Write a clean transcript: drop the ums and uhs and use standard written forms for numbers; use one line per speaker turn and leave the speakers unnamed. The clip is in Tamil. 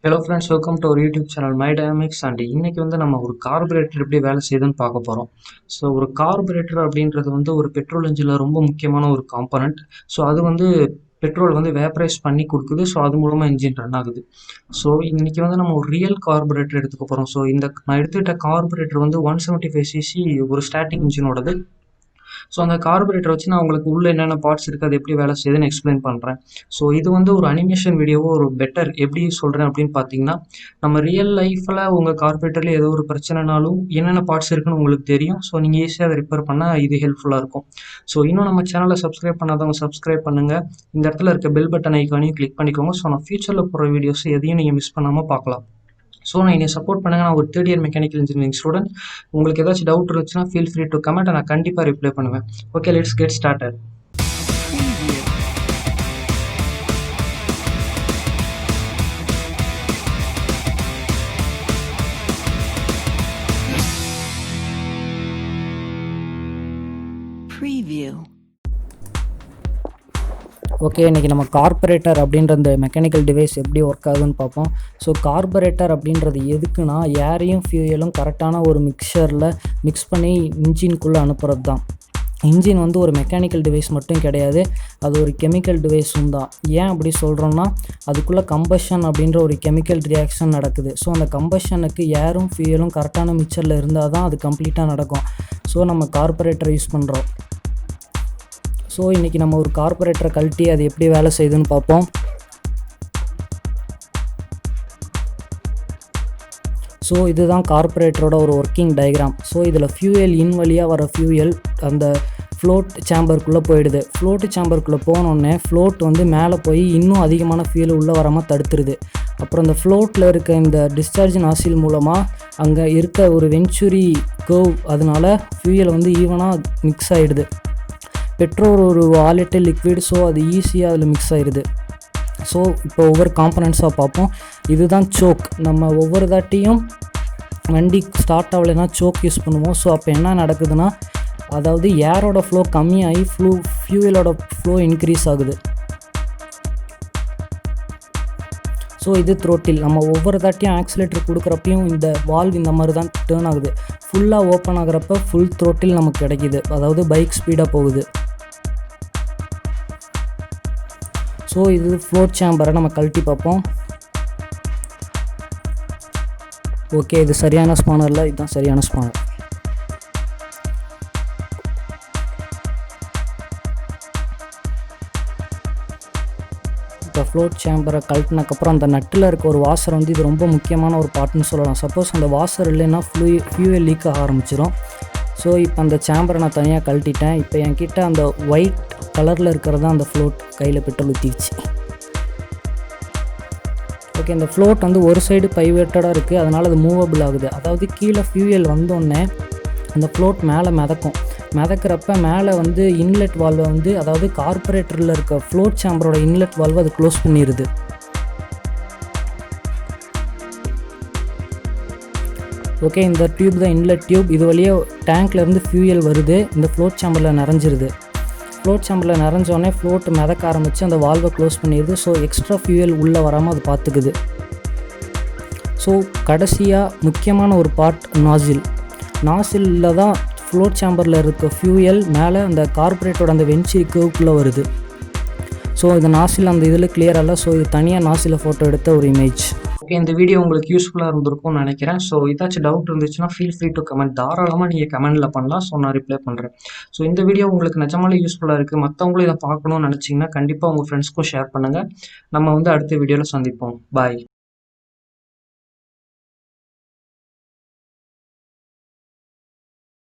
ஹலோ ஃப்ரெண்ட்ஸ், வெல்கம் டு ஒரு YouTube channel my dynamics. And இன்னைக்கு நம்ம ஒரு கார்பரேட்டர் எப்படி வேலை செய்யுதுன்னு பார்க்க போகிறோம். ஸோ ஒரு கார்பரேட்டர் அப்படின்றது ஒரு பெட்ரோல் இன்ஜினில் ரொம்ப முக்கியமான ஒரு காம்பனண்ட். ஸோ அது பெட்ரோல் வேப்பரைஸ் பண்ணி கொடுக்குது. ஸோ அது மூலமாக இன்ஜின் ரன் ஆகுது. ஸோ இன்னைக்கு நம்ம ஒரு ரியல் கார்பரேட்டர் எடுத்துக்க போகிறோம். ஸோ நான் எடுத்துக்கிட்ட கார்பரேட்டர் 175cc ஒரு ஸ்டாட்டிக் இன்ஜினோடது. ஸோ அந்த கார்பரேட்டர் வச்சு நான் உங்களுக்கு உள்ள என்னென்ன பார்ட்ஸ் இருக்குது, அது எப்படி வேலை செய்யுதுன்னு எக்ஸ்பிளைன் பண்ணுறேன். ஸோ இது ஒரு அனிமேஷன் வீடியோவோ ஒரு பெட்டர் எப்படி சொல்கிறேன் அப்படின்னு பார்த்தீங்கன்னா, நம்ம ரியல் லைஃப்பில் உங்கள் கார்பரேட்டரில் ஏதோ ஒரு பிரச்சனைனாலும் என்னென்ன பார்ட்ஸ் இருக்குன்னு உங்களுக்கு தெரியும். ஸோ நீங்கள் ஈஸியாக அதை ரிப்பேர் பண்ணால் இது ஹெல்ப்ஃபுல்லாக இருக்கும். ஸோ இன்னும் நம்ம சேனலை சப்ஸ்கிரைப் பண்ணாதவங்க சப்ஸ்கிரைப் பண்ணுங்கள். இந்த இடத்துல இருக்க பெல் பட்டன் ஐக்கானையும் கிளிக் பண்ணிக்கோங்க. ஸோ நான் ஃபியூச்சரில் போகிற வீடியோஸ் எதையும் நீங்கள் மிஸ் பண்ணாமல் பார்க்கலாம். ஸோ நான் என்னை சப்போர்ட் பண்ணுங்கள். நான் ஒரு 3rd year mechanical engineering student. உங்களுக்கு ஏதாச்சும் டவுட் இருந்துச்சுன்னா ஃபீல் ஃப்ரீ டு கமெண்ட். நான் கண்டிப்பாக ரிப்ளை பண்ணுவேன். Okay, let's get started.
Okay, இன்றைக்கி நம்ம கார்பரேட்டர் அப்படின்ற இந்த மெக்கானிக்கல் டிவைஸ் எப்படி ஒர்க் ஆகுதுன்னு பார்ப்போம். ஸோ கார்பரேட்டர் அப்படின்றது எதுக்குன்னா, ஏரையும் ஃபியூயலும் கரெக்டான ஒரு மிக்சரில் மிக்ஸ் பண்ணி இன்ஜின்குள்ளே அனுப்புறது தான். இன்ஜின் ஒரு மெக்கானிக்கல் டிவைஸ் மட்டும் கிடையாது, அது ஒரு கெமிக்கல் டிவைஸும் தான். ஏன் அப்படி சொல்கிறோன்னா, அதுக்குள்ளே கம்பஷன் அப்படின்ற ஒரு கெமிக்கல் ரியாக்ஷன் நடக்குது. ஸோ அந்த கம்பஷனுக்கு ஏரும் ஃபியூயலும் கரெக்டான மிக்சரில் இருந்தால் தான் அது கம்ப்ளீட்டாக நடக்கும். ஸோ நம்ம கார்பரேட்டர் யூஸ் பண்ணுறோம். ஸோ இன்றைக்கி நம்ம ஒரு கார்பரேட்டரை கழட்டி அது எப்படி வேலை செய்யுதுன்னு பார்ப்போம். ஸோ இதுதான் கார்பரேட்டரோட ஒரு ஒர்க்கிங் டயக்ராம். ஸோ இதில் ஃபியூயல் இன் வழியாக வர ஃபியூயல் அந்த ஃப்ளோட் சேம்பருக்குள்ளே போயிடுது. ஃப்ளோட்டு சேம்பருக்குள்ளே போனோடனே ஃப்ளோட் மேலே போய் இன்னும் அதிகமான ஃபியூயல் உள்ளே வராமல் தடுத்துருது. அப்புறம் இந்த ஃப்ளோட்டில் இருக்க இந்த டிஸ்சார்ஜ் நாசில் மூலமாக அங்கே இருக்க ஒரு வென்ச்சுரி கர்வ், அதனால ஃபியூயல் ஈவனாக மிக்ஸ் ஆகிடுது. பெட்ரோல் ஒரு வாலெட்டில் லிக்விட், ஸோ அது ஈஸியாக அதில் மிக்ஸ் ஆகிடுது. ஸோ இப்போ ஒவ்வொரு காம்பனன்ட்ஸாக பார்ப்போம். இதுதான் சோக். நம்ம ஒவ்வொரு தாட்டியும் வண்டி ஸ்டார்ட் ஆகலைன்னா சோக் யூஸ் பண்ணுவோம். ஸோ அப்போ என்ன நடக்குதுன்னா, அதாவது ஏரோட ஃப்ளோ கம்மியாகி ஃபியூயலோட ஃப்ளோ இன்க்ரீஸ் ஆகுது. ஸோ இது த்ரோட்டில். நம்ம ஒவ்வொரு தாட்டியும் ஆக்சிலேட்டர் கொடுக்குறப்பையும் இந்த வால்வ் இந்த மாதிரி தான் டேர்ன் ஆகுது. ஃபுல்லாக ஓப்பன் ஆகிறப்ப ஃபுல் த்ரோட்டில் நமக்கு கிடைக்கிது, அதாவது பைக் ஸ்பீடாக போகுது. ஸோ இது ஃப்ளோட் சேம்பரை நம்ம கழட்டி பார்ப்போம். ஓகே, இது சரியான ஸ்பானரில், இதுதான் சரியான ஸ்பானர். இப்போ ஃப்ளோட் சேம்பரை கழட்டினக்கப்புறம் அந்த நட்டில் இருக்க ஒரு வாசர் இது ரொம்ப முக்கியமான ஒரு பார்ட்னு சொல்லலாம். சப்போஸ் அந்த வாசர் இல்லைன்னா ஃபியூயல் லீக் ஆக ஆரம்பிச்சிடும். ஸோ இப்போ அந்த சேம்பரை நான் தனியாக கழட்டிட்டேன். இப்போ என்கிட்ட அந்த ஒயிட் கலரில் இருக்கிறது தான் அந்த ஃப்ளோட். கையில் பெட்ரோல் ஊற்றிடுச்சு. ஓகே, இந்த ஃப்ளோட் ஒரு சைடு பைவேட்டடாக இருக்குது, அதனால் அது மூவபிள் ஆகுது. அதாவது கீழே ஃபியூயல் வந்தோடனே அந்த ஃப்ளோட் மேலே மிதக்கிறப்ப மேலே இன்லெட் வால்வை அதாவது கார்பரேட்டரில் இருக்க ஃப்ளோட் சேம்பரோட இன்லெட் வால்வை அது க்ளோஸ் பண்ணிடுது. ஓகே, இந்த டியூப் தான் இன்லெட் டியூப். இது வழியாக டேங்க்லேருந்து ஃபியூயல் வருது, இந்த ஃப்ளோட் சேம்பரில் நிறைஞ்சிருது. ஃப்ளோட் சேம்பரில் நிறைஞ்சோடனே ஃப்ளோட் மிதக்க ஆரம்பித்து அந்த வால்வை க்ளோஸ் பண்ணிடுது. ஸோ எக்ஸ்ட்ரா ஃபியூயல் உள்ளே வராமல் அது பார்த்துக்குது. ஸோ கடைசியாக முக்கியமான ஒரு பார்ட் நாசிலில் தான் ஃப்ளோட் சேம்பரில் இருக்க ஃபியூயல் மேலே அந்த கார்பரேட்டரோட அந்த வென்ச்சுரி கர்வுக்குள்ளே வருது. ஸோ இந்த நாசில் அந்த இதில் கிளியர் ஆகல. ஸோ இது தனியாக நாசில் ஃபோட்டோ எடுத்த ஒரு இமேஜ்.
ஓகே, இந்த வீடியோ உங்களுக்கு யூஸ்ஃபுல்லாக இருந்திருக்கும்னு நினைக்கிறேன். ஸோ ஏதாச்சும் டவுட் இருந்துச்சுன்னா ஃபீல் ஃப்ரீ டு கமெண்ட். தாராளமாக நீங்கள் கமெண்டில் பண்ணலாம். ஸோ நான் ரிப்ளை பண்ணுறேன். ஸோ இந்த வீடியோ உங்களுக்கு நிஜமாலே யூஸ்ஃபுல்லாக இருக்குது, மற்றவங்களும் இதை பார்க்கணும்னு நினச்சிங்கன்னா கண்டிப்பாக உங்கள் ஃப்ரெண்ட்ஸ்க்கும் ஷேர் பண்ணுங்கள். நம்ம அடுத்த வீடியோவில் சந்திப்போம். பாய்.